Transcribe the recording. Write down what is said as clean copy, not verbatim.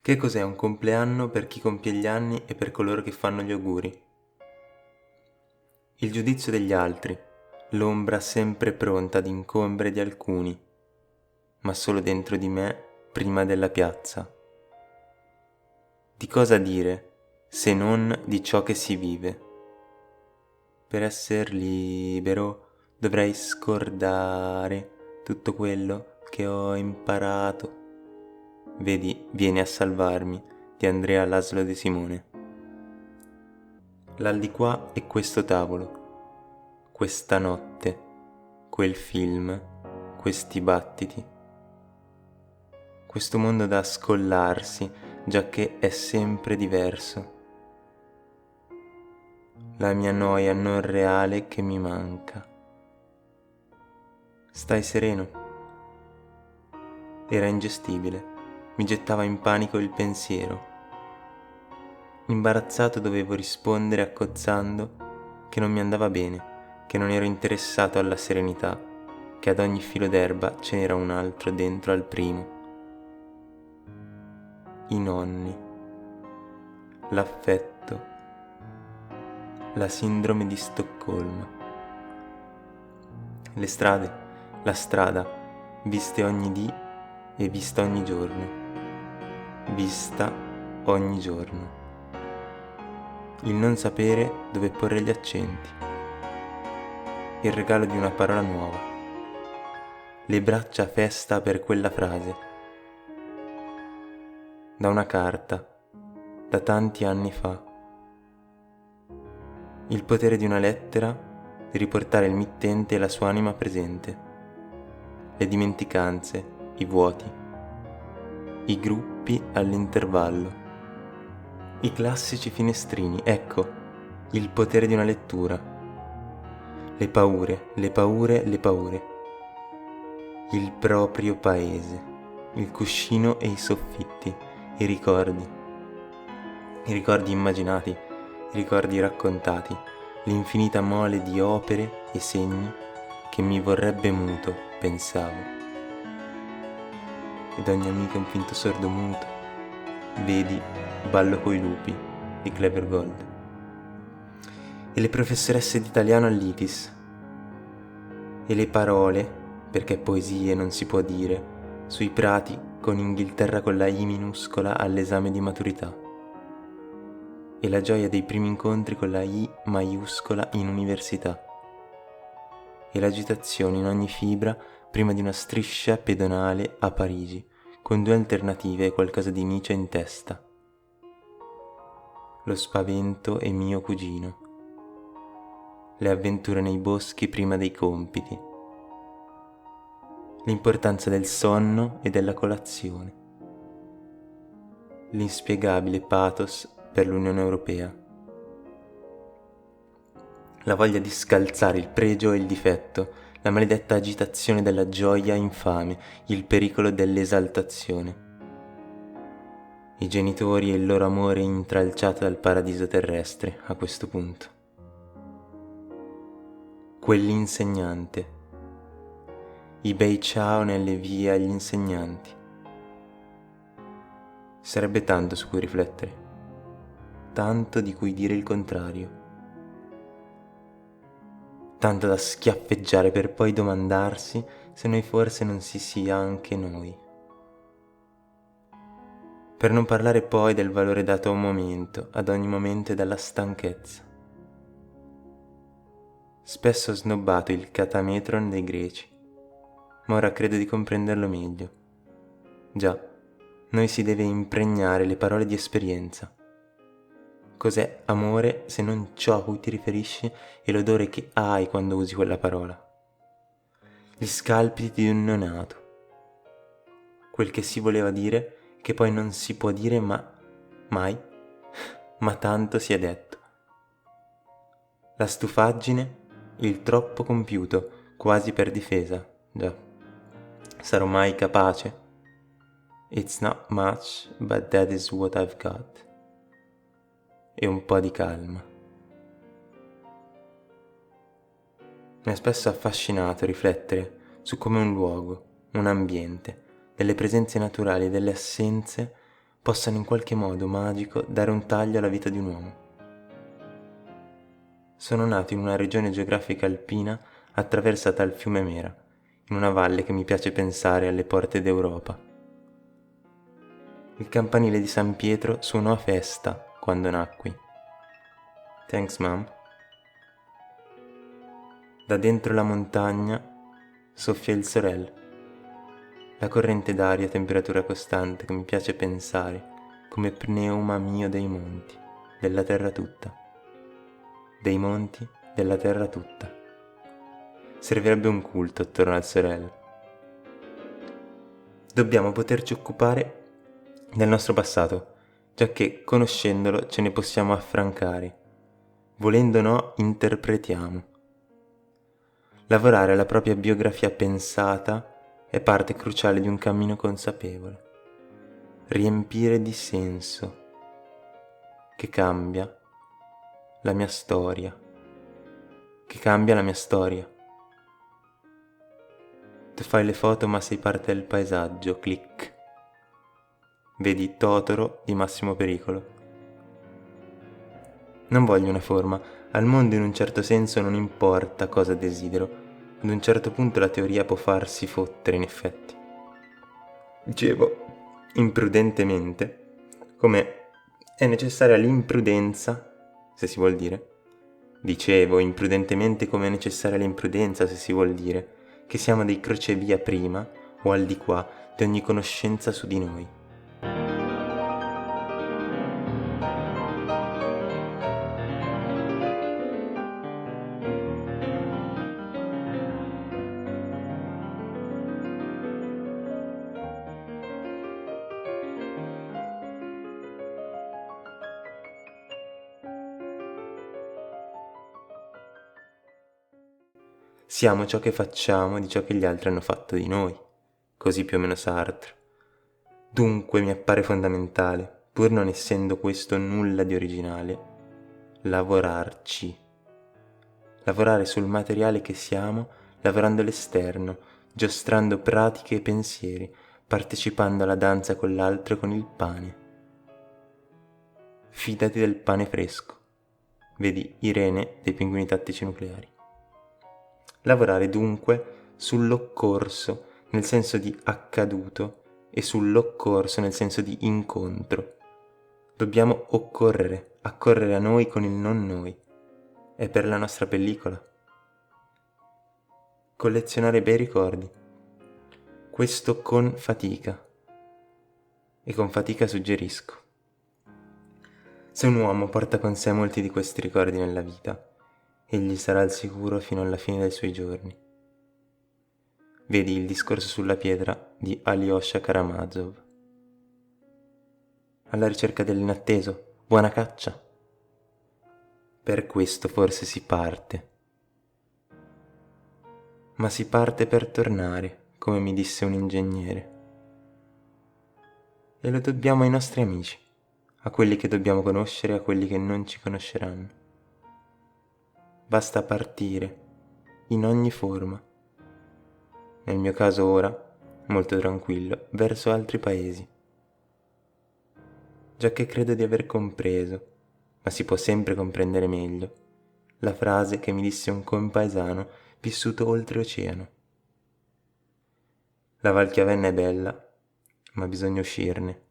Che cos'è un compleanno per chi compie gli anni e per coloro che fanno gli auguri? Il giudizio degli altri, l'ombra sempre pronta ad incombere di alcuni, ma solo dentro di me prima della piazza. Di cosa dire se non di ciò che si vive? Per essere libero dovrei scordare tutto quello che ho imparato. Vedi, Vieni a salvarmi di Andrea Laszlo De Simone. L'al di qua è questo tavolo, questa notte, quel film, questi battiti. Questo mondo da scollarsi, giacché è sempre diverso. La mia noia non reale che mi manca. Stai sereno. Era ingestibile, mi gettava in panico il pensiero. Imbarazzato dovevo rispondere accozzando che non mi andava bene, che non ero interessato alla serenità, che ad ogni filo d'erba ce n'era un altro dentro al primo. I nonni, l'affetto, la sindrome di Stoccolma, le strade, la strada, viste ogni dì e vista ogni giorno, vista ogni giorno. Il non sapere dove porre gli accenti, il regalo di una parola nuova, le braccia a festa per quella frase, da una carta, da tanti anni fa. Il potere di una lettera di riportare il mittente e la sua anima presente, le dimenticanze, i vuoti, i gruppi all'intervallo, i classici finestrini, ecco, il potere di una lettura, le paure, le paure, le paure, il proprio paese, il cuscino e i soffitti, i ricordi immaginati, i ricordi raccontati, l'infinita mole di opere e segni che mi vorrebbe muto, pensavo. Ed ogni amico è un finto sordo muto. Vedi, ballo coi lupi di Clever Gold. E le professoresse d'italiano all'ITIS. E le parole, perché poesie non si può dire, sui prati con Inghilterra con la I minuscola all'esame di maturità. E la gioia dei primi incontri con la I maiuscola in università. E l'agitazione in ogni fibra prima di una striscia pedonale a Parigi, con due alternative e qualcosa di Nietzsche in testa. Lo spavento è mio cugino. Le avventure nei boschi prima dei compiti. L'importanza del sonno e della colazione. L'inspiegabile pathos per l'Unione Europea. La voglia di scalzare il pregio e il difetto, la maledetta agitazione della gioia infame, il pericolo dell'esaltazione. I genitori e il loro amore intralciato dal paradiso terrestre a questo punto. Quell'insegnante. I bei ciao nelle vie agli insegnanti. Sarebbe tanto su cui riflettere, tanto di cui dire il contrario, tanto da schiaffeggiare per poi domandarsi se noi forse non si sia anche noi. Per non parlare poi del valore dato a un momento, ad ogni momento e dalla stanchezza. Spesso ho snobbato il catametron dei greci, ma ora credo di comprenderlo meglio. Già, noi si deve impregnare le parole di esperienza. Cos'è amore se non ciò a cui ti riferisci e l'odore che hai quando usi quella parola? Gli scalpiti di un neonato. Quel che si voleva dire, che poi non si può dire mai, ma tanto si è detto. La stufaggine, il troppo compiuto, quasi per difesa, già. Sarò mai capace? It's not much, but that is what I've got. E un po' di calma. Mi ha spesso affascinato riflettere su come un luogo, un ambiente, delle presenze naturali e delle assenze possano in qualche modo magico dare un taglio alla vita di un uomo. Sono nato in una regione geografica alpina attraversata dal fiume Mera, in una valle che mi piace pensare alle porte d'Europa. Il campanile di San Pietro suonò a festa quando nacqui. Thanks, Mom. Da dentro la montagna soffia il sorel, la corrente d'aria a temperatura costante che mi piace pensare come pneuma mio dei monti, della terra tutta. Dei monti, della terra tutta. Servirebbe un culto attorno al sorel. Dobbiamo poterci occupare del nostro passato, giacché conoscendolo ce ne possiamo affrancare. Volendo o no, interpretiamo. Lavorare alla propria biografia pensata è parte cruciale di un cammino consapevole. Riempire di senso, che cambia la mia storia, che cambia la mia storia. Tu fai le foto ma sei parte del paesaggio, click. Vedi Totoro di Massimo Pericolo. Non voglio una forma, al mondo in un certo senso non importa cosa desidero, ad un certo punto la teoria può farsi fottere in effetti. Dicevo, imprudentemente, come è necessaria l'imprudenza, se si vuol dire. Dicevo, imprudentemente come è necessaria l'imprudenza, se si vuol dire, che siamo dei crocevia prima o al di qua di ogni conoscenza su di noi. Siamo ciò che facciamo di ciò che gli altri hanno fatto di noi, così più o meno Sartre. Dunque mi appare fondamentale, pur non essendo questo nulla di originale, lavorarci. Lavorare sul materiale che siamo, lavorando l'esterno, giostrando pratiche e pensieri, partecipando alla danza con l'altro e con il pane. Fidati del pane fresco. Vedi Irene dei Pinguini Tattici Nucleari. Lavorare dunque sull'occorso nel senso di accaduto e sull'occorso nel senso di incontro. Dobbiamo occorrere, accorrere a noi con il non noi. È per la nostra pellicola. Collezionare bei ricordi. Questo con fatica. E con fatica suggerisco. Se un uomo porta con sé molti di questi ricordi nella vita, egli sarà al sicuro fino alla fine dei suoi giorni. Vedi il discorso sulla pietra di Alyosha Karamazov. Alla ricerca dell'inatteso, buona caccia. Per questo forse si parte. Ma si parte per tornare, come mi disse un ingegnere. E lo dobbiamo ai nostri amici, a quelli che dobbiamo conoscere e a quelli che non ci conosceranno. Basta partire, in ogni forma. Nel mio caso ora, molto tranquillo, verso altri paesi. Giacché credo di aver compreso, ma si può sempre comprendere meglio, la frase che mi disse un compaesano vissuto oltreoceano. La Val Chiavenna è bella, ma bisogna uscirne.